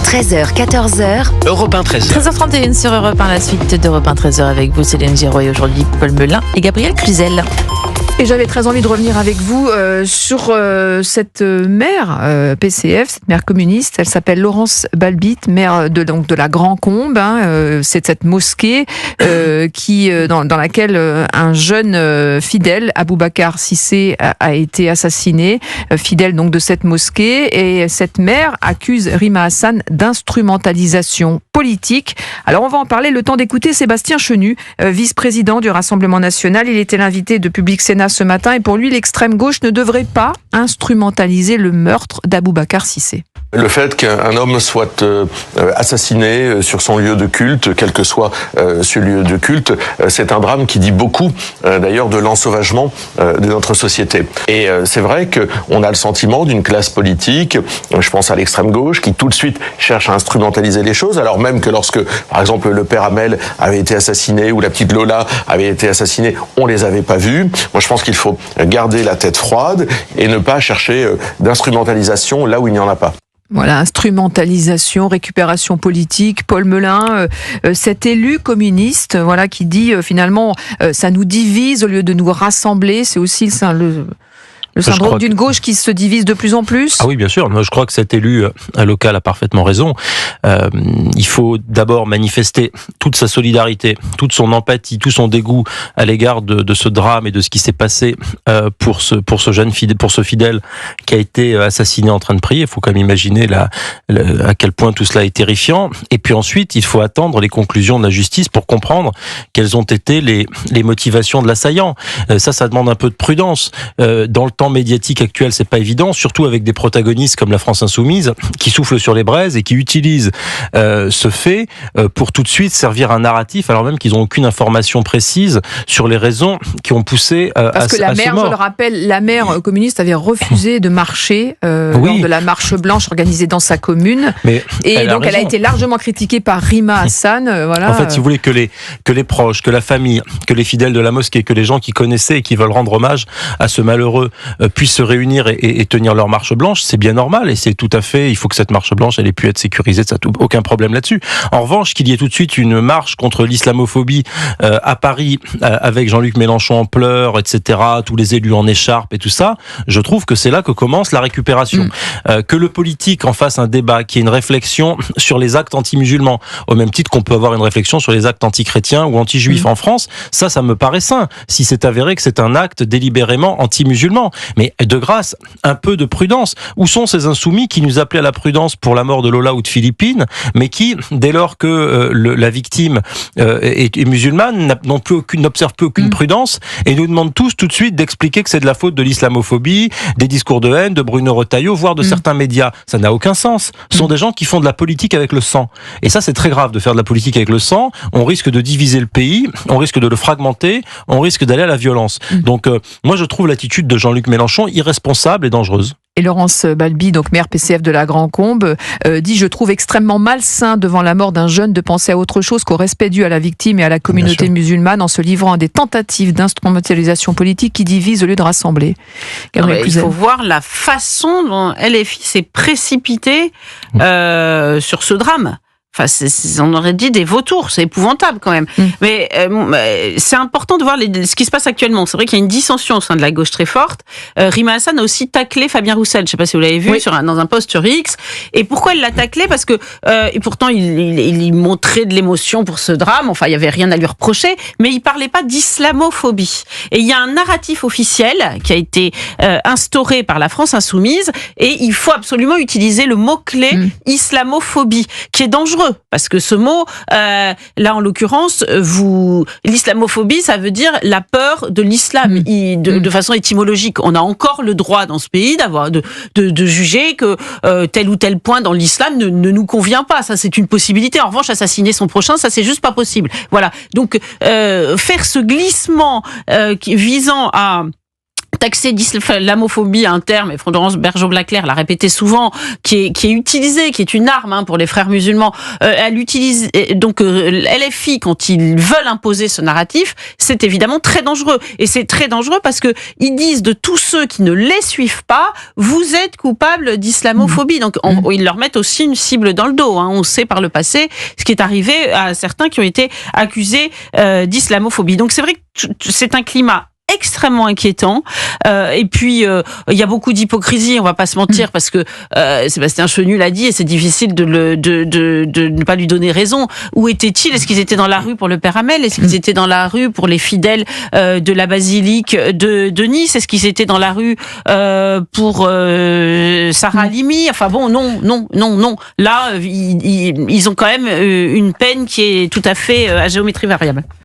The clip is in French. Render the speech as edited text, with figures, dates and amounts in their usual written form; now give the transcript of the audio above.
13h, 14h. Europe 1, 13h. 13h31 sur Europe 1, la suite d'Europe 1, 13h avec vous, Céline Giraud, et aujourd'hui Paul Melun et Gabriel Cluzel. Et j'avais très envie de revenir avec vous sur cette maire PCF, cette maire communiste. Elle s'appelle Laurence Balbit, maire de la Grand-Combe. C'est cette mosquée dans laquelle un jeune fidèle, Aboubacar Cissé, a été assassiné. Fidèle donc de cette mosquée. Et cette maire accuse Rima Hassan d'instrumentalisation politique. Alors on va en parler, le temps d'écouter Sébastien Chenu, vice-président du Rassemblement National. Il était l'invité de Public Sénat ce matin et pour lui, l'extrême gauche ne devrait pas instrumentaliser le meurtre d'Aboubacar Cissé. Le fait qu'un homme soit assassiné sur son lieu de culte, quel que soit ce lieu de culte, c'est un drame qui dit beaucoup d'ailleurs de l'ensauvagement de notre société. Et c'est vrai qu'on a le sentiment d'une classe politique, je pense à l'extrême gauche, qui tout de suite cherche à instrumentaliser les choses, alors même que lorsque, par exemple, le père Hamel avait été assassiné ou la petite Lola avait été assassinée, on les avait pas vus. Moi, je pense qu'il faut garder la tête froide et ne pas chercher d'instrumentalisation là où il n'y en a pas. Voilà, instrumentalisation, récupération politique. Paul Melun, cet élu communiste, voilà, qui dit finalement ça nous divise au lieu de nous rassembler. C'est aussi le syndrome d'une gauche qui se divise de plus en plus. Ah oui, bien sûr. Moi, je crois que cet élu local a parfaitement raison. Il faut d'abord manifester toute sa solidarité, toute son empathie, tout son dégoût à l'égard de ce drame et de ce qui s'est passé pour ce jeune fidèle, pour ce fidèle qui a été assassiné en train de prier. Il faut quand même imaginer à quel point tout cela est terrifiant. Et puis ensuite, il faut attendre les conclusions de la justice pour comprendre quelles ont été les motivations de l'assaillant. Ça demande un peu de prudence. Dans le temps médiatique actuel, c'est pas évident, surtout avec des protagonistes comme la France Insoumise qui soufflent sur les braises et qui utilisent ce fait pour tout de suite servir un narratif alors même qu'ils n'ont aucune information précise sur les raisons qui ont poussé Parce que la maire, je le rappelle, la maire communiste avait refusé de marcher lors de la marche blanche organisée dans sa commune. Et donc elle a été largement critiquée par Rima Hassan. Voilà. En fait, si vous voulez que les proches, que la famille, que les fidèles de la mosquée, que les gens qui connaissaient et qui veulent rendre hommage à ce malheureux puissent se réunir et tenir leur marche blanche, c'est bien normal et c'est tout à fait, il faut que cette marche blanche elle ait pu être sécurisée, ça aucun problème là-dessus. En revanche, qu'il y ait tout de suite une marche contre l'islamophobie à Paris avec Jean-Luc Mélenchon en pleurs, etc., tous les élus en écharpe et tout ça, je trouve que c'est là que commence la récupération. Que le politique en fasse un débat, qu'il y ait une réflexion sur les actes anti-musulmans, au même titre qu'on peut avoir une réflexion sur les actes anti-chrétiens ou anti-juifs en France, ça me paraît sain, si c'est avéré que c'est un acte délibérément anti-musulman. Mais de grâce, un peu de prudence. Où sont ces insoumis qui nous appelaient à la prudence pour la mort de Lola ou de Philippine, mais qui, dès lors que la victime est musulmane, n'observe plus aucune prudence et nous demandent tous tout de suite d'expliquer que c'est de la faute de l'islamophobie, des discours de haine, de Bruno Retailleau, voire de certains médias. Ça n'a aucun sens. Ce sont des gens qui font de la politique avec le sang. Et ça, c'est très grave de faire de la politique avec le sang. On risque de diviser le pays, on risque de le fragmenter, on risque d'aller à la violence. Donc, moi, je trouve l'attitude de Jean-Luc Mélenchon irresponsable et dangereuse. Et Laurence Balbit, donc maire PCF de la Grand-Combe, dit « Je trouve extrêmement malsain devant la mort d'un jeune de penser à autre chose qu'au respect dû à la victime et à la communauté musulmane en se livrant à des tentatives d'instrumentalisation politique qui divisent au lieu de rassembler. » Il faut voir la façon dont LFI s'est précipité sur ce drame. Enfin, on aurait dit des vautours, c'est épouvantable quand même. Mais c'est important de voir ce qui se passe actuellement. C'est vrai qu'il y a une dissension au sein de la gauche très forte. Rima Hassan a aussi taclé Fabien Roussel. Je ne sais pas si vous l'avez vu dans un post sur X. Et pourquoi il l'a taclé ? Parce que et pourtant il montrait de l'émotion pour ce drame. Enfin, il y avait rien à lui reprocher, mais il parlait pas d'islamophobie. Et il y a un narratif officiel qui a été instauré par la France Insoumise. Et il faut absolument utiliser le mot-clé islamophobie, qui est dangereux. Parce que ce mot, là en l'occurrence, l'islamophobie, ça veut dire la peur de l'islam. De façon étymologique, on a encore le droit dans ce pays de juger que tel ou tel point dans l'islam ne nous convient pas. Ça, c'est une possibilité. En revanche, assassiner son prochain, ça, c'est juste pas possible. Voilà. Donc, faire ce glissement visant à taxer l'islamophobie, un terme, et Florence Bergeau-Blaclair l'a répété souvent, qui est utilisé, qui est une arme pour les frères musulmans. Elle utilise donc LFI, quand ils veulent imposer ce narratif, c'est évidemment très dangereux. Et c'est très dangereux parce que ils disent de tous ceux qui ne les suivent pas, vous êtes coupables d'islamophobie. Donc ils leur mettent aussi une cible dans le dos. On sait par le passé ce qui est arrivé à certains qui ont été accusés d'islamophobie. Donc c'est vrai que c'est un climat extrêmement inquiétant, et puis il y a beaucoup d'hypocrisie, on va pas se mentir, parce que Sébastien Chenu l'a dit, et c'est difficile de ne pas lui donner raison. Où étaient-ils? Est-ce qu'ils étaient dans la rue pour le Père Hamel? Est-ce qu'ils étaient dans la rue pour les fidèles de la basilique de Nice? Est-ce qu'ils étaient dans la rue pour Sarah Halimi? Enfin bon, non. Là, ils ont quand même une peine qui est tout à fait à géométrie variable.